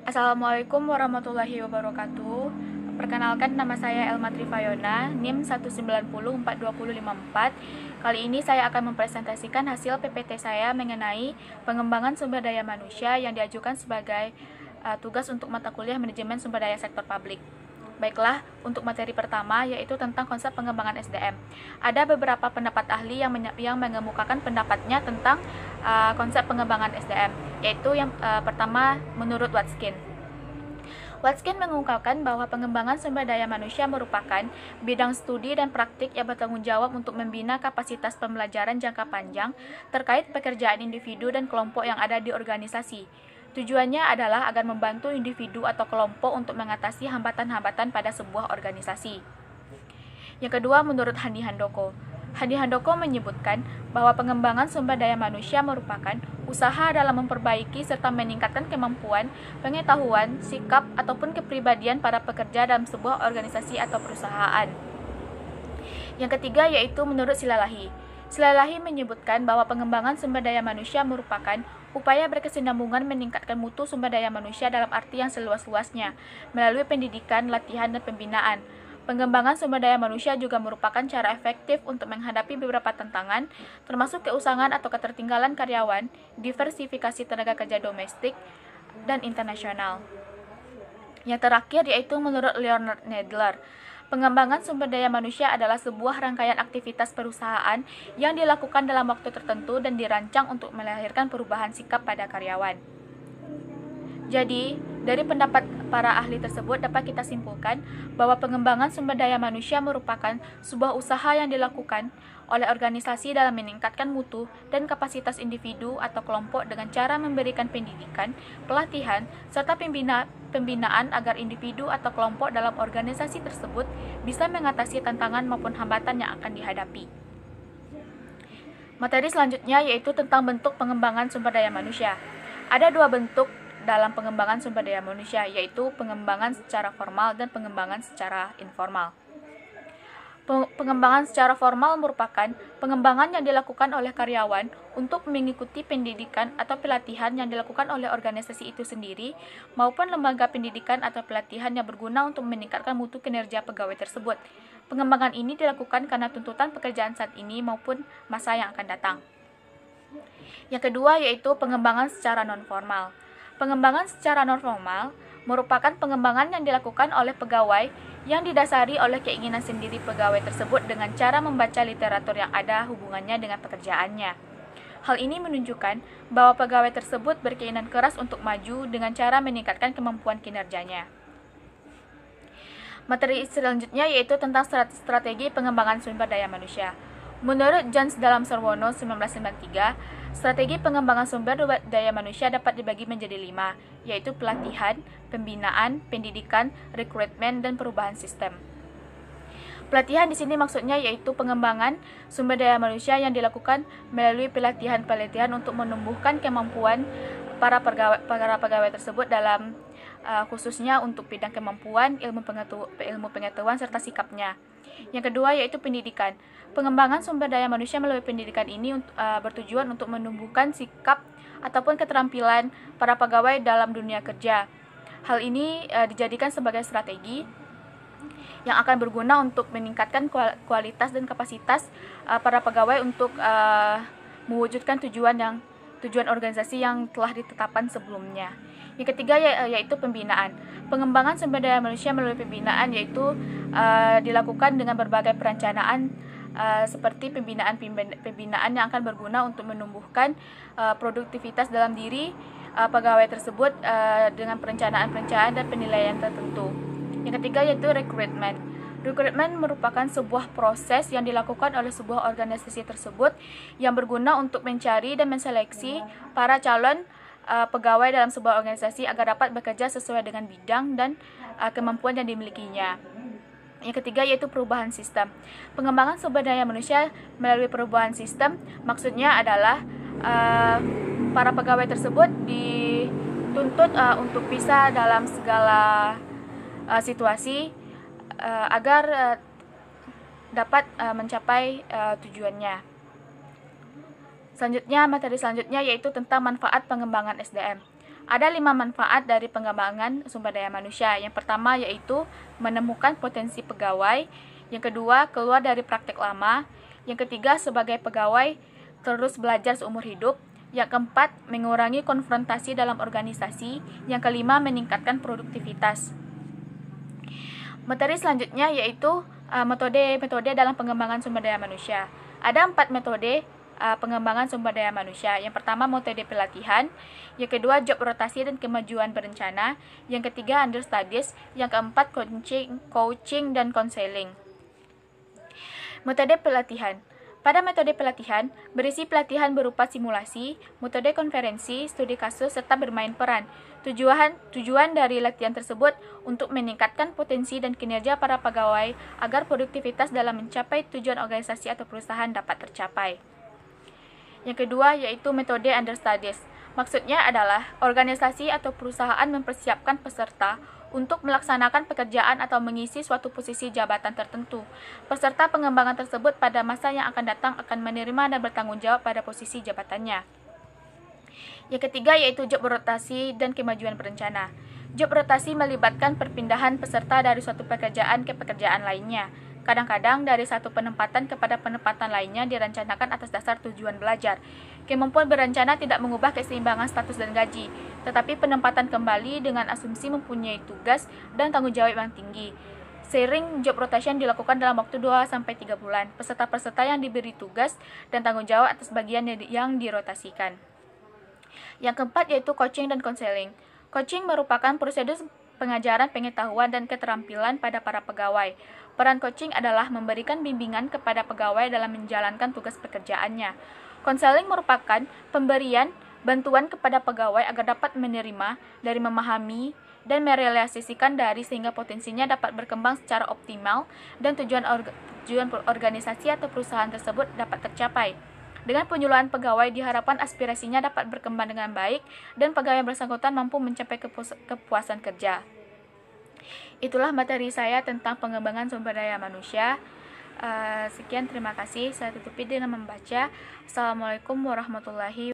Assalamualaikum warahmatullahi wabarakatuh. Perkenalkan, nama saya Elma Trifayona, NIM 1904254. Kali ini saya akan mempresentasikan hasil PPT saya mengenai pengembangan sumber daya manusia yang diajukan sebagai tugas untuk mata kuliah manajemen sumber daya sektor publik. Baiklah, untuk materi pertama yaitu tentang konsep pengembangan SDM. Ada beberapa pendapat ahli yang mengemukakan pendapatnya tentang konsep pengembangan SDM, yaitu yang pertama menurut Watkins. Watkins mengungkapkan bahwa pengembangan sumber daya manusia merupakan bidang studi dan praktik yang bertanggung jawab untuk membina kapasitas pembelajaran jangka panjang terkait pekerjaan individu dan kelompok yang ada di organisasi. Tujuannya adalah agar membantu individu atau kelompok untuk mengatasi hambatan-hambatan pada sebuah organisasi. Yang kedua, menurut Handi Handoko. Handi Handoko menyebutkan bahwa pengembangan sumber daya manusia merupakan usaha dalam memperbaiki serta meningkatkan kemampuan, pengetahuan, sikap, ataupun kepribadian para pekerja dalam sebuah organisasi atau perusahaan. Yang ketiga yaitu menurut Silalahi. Silalahi menyebutkan bahwa pengembangan sumber daya manusia merupakan upaya berkesinambungan meningkatkan mutu sumber daya manusia dalam arti yang seluas-luasnya, melalui pendidikan, latihan, dan pembinaan. Pengembangan sumber daya manusia juga merupakan cara efektif untuk menghadapi beberapa tantangan, termasuk keusangan atau ketertinggalan karyawan, diversifikasi tenaga kerja domestik, dan internasional. Yang terakhir yaitu menurut Leonard Nadler. Pengembangan sumber daya manusia adalah sebuah rangkaian aktivitas perusahaan yang dilakukan dalam waktu tertentu dan dirancang untuk melahirkan perubahan sikap pada karyawan. Jadi, dari pendapat para ahli tersebut dapat kita simpulkan bahwa pengembangan sumber daya manusia merupakan sebuah usaha yang dilakukan oleh organisasi dalam meningkatkan mutu dan kapasitas individu atau kelompok dengan cara memberikan pendidikan, pelatihan, serta pembinaan agar individu atau kelompok dalam organisasi tersebut bisa mengatasi tantangan maupun hambatan yang akan dihadapi. Materi selanjutnya yaitu tentang bentuk pengembangan sumber daya manusia. Ada dua bentuk dalam pengembangan sumber daya manusia, yaitu pengembangan secara formal dan pengembangan secara informal. Pengembangan secara formal merupakan pengembangan yang dilakukan oleh karyawan untuk mengikuti pendidikan atau pelatihan yang dilakukan oleh organisasi itu sendiri maupun lembaga pendidikan atau pelatihan yang berguna untuk meningkatkan mutu kinerja pegawai tersebut. Pengembangan ini dilakukan karena tuntutan pekerjaan saat ini maupun masa yang akan datang. Yang kedua yaitu pengembangan secara non-formal. Pengembangan secara non-formal merupakan pengembangan yang dilakukan oleh pegawai yang didasari oleh keinginan sendiri pegawai tersebut dengan cara membaca literatur yang ada hubungannya dengan pekerjaannya. Hal ini menunjukkan bahwa pegawai tersebut berkeinginan keras untuk maju dengan cara meningkatkan kemampuan kinerjanya. Materi selanjutnya yaitu tentang strategi pengembangan sumber daya manusia. Menurut Jones dalam Sarwono 1993, strategi pengembangan sumber daya manusia dapat dibagi menjadi 5, yaitu pelatihan, pembinaan, pendidikan, rekrutmen, dan perubahan sistem. Pelatihan di sini maksudnya yaitu pengembangan sumber daya manusia yang dilakukan melalui pelatihan-pelatihan untuk menumbuhkan kemampuan para pegawai tersebut dalam khususnya untuk bidang kemampuan, ilmu pengetahuan, serta sikapnya. Yang kedua yaitu pendidikan. Pengembangan sumber daya manusia melalui pendidikan ini bertujuan untuk menumbuhkan sikap ataupun keterampilan para pegawai dalam dunia kerja. Hal ini dijadikan sebagai strategi yang akan berguna untuk meningkatkan kualitas dan kapasitas para pegawai untuk mewujudkan tujuan organisasi yang telah ditetapkan sebelumnya. Yang ketiga yaitu pembinaan. Pengembangan sumber daya manusia melalui pembinaan yaitu dilakukan dengan berbagai perencanaan seperti pembinaan yang akan berguna untuk menumbuhkan produktivitas dalam diri pegawai tersebut dengan perencanaan dan penilaian tertentu. Yang ketiga yaitu rekrutmen. Rekrutmen merupakan sebuah proses yang dilakukan oleh sebuah organisasi tersebut yang berguna untuk mencari dan menseleksi para calon pegawai dalam sebuah organisasi agar dapat bekerja sesuai dengan bidang dan kemampuan yang dimilikinya. Yang ketiga yaitu perubahan sistem. Pengembangan sumber daya manusia melalui perubahan sistem maksudnya adalah para pegawai tersebut dituntut untuk bisa dalam segala situasi agar dapat mencapai tujuannya. Selanjutnya, materi selanjutnya yaitu tentang manfaat pengembangan SDM. Ada 5 manfaat dari pengembangan sumber daya manusia. Yang pertama yaitu menemukan potensi pegawai. Yang kedua, keluar dari praktek lama. Yang ketiga, sebagai pegawai terus belajar seumur hidup. Yang keempat, mengurangi konfrontasi dalam organisasi. Yang kelima, meningkatkan produktivitas. Materi selanjutnya yaitu metode-metode dalam pengembangan sumber daya manusia. Ada 4 metode pengembangan sumber daya manusia. Yang pertama, metode pelatihan. Yang kedua, job rotasi dan kemajuan berencana. Yang ketiga, understudies. Yang keempat, coaching dan counseling. Metode pelatihan. Pada metode pelatihan, berisi pelatihan berupa simulasi, metode konferensi, studi kasus, serta bermain peran. Tujuan dari latihan tersebut untuk meningkatkan potensi dan kinerja para pegawai agar produktivitas dalam mencapai tujuan organisasi atau perusahaan dapat tercapai. Yang kedua yaitu metode understudies. Maksudnya adalah organisasi atau perusahaan mempersiapkan peserta untuk melaksanakan pekerjaan atau mengisi suatu posisi jabatan tertentu. Peserta pengembangan tersebut pada masa yang akan datang akan menerima dan bertanggung jawab pada posisi jabatannya. Yang ketiga yaitu job rotasi dan kemajuan berencana. Job rotasi melibatkan perpindahan peserta dari suatu pekerjaan ke pekerjaan lainnya. Kadang-kadang dari satu penempatan kepada penempatan lainnya direncanakan atas dasar tujuan belajar. Kemampuan berencana tidak mengubah keseimbangan status dan gaji, tetapi penempatan kembali dengan asumsi mempunyai tugas dan tanggung jawab yang tinggi. Sering job rotation dilakukan dalam waktu 2-3 bulan. Peserta-peserta yang diberi tugas dan tanggung jawab atas bagian yang dirotasikan. Yang keempat yaitu coaching dan counseling. Coaching merupakan prosedur pengajaran pengetahuan dan keterampilan pada para pegawai. Peran coaching adalah memberikan bimbingan kepada pegawai dalam menjalankan tugas pekerjaannya. Konseling merupakan pemberian bantuan kepada pegawai agar dapat menerima, dari memahami, dan merealisasikan dari sehingga potensinya dapat berkembang secara optimal dan tujuan organisasi atau perusahaan tersebut dapat tercapai. Dengan penyuluhan pegawai diharapkan aspirasinya dapat berkembang dengan baik dan pegawai yang bersangkutan mampu mencapai kepuasan kerja. Itulah materi saya tentang pengembangan sumber daya manusia. Sekian, terima kasih. Saya tutupi dengan membaca. Assalamualaikum warahmatullahi wabarakatuh.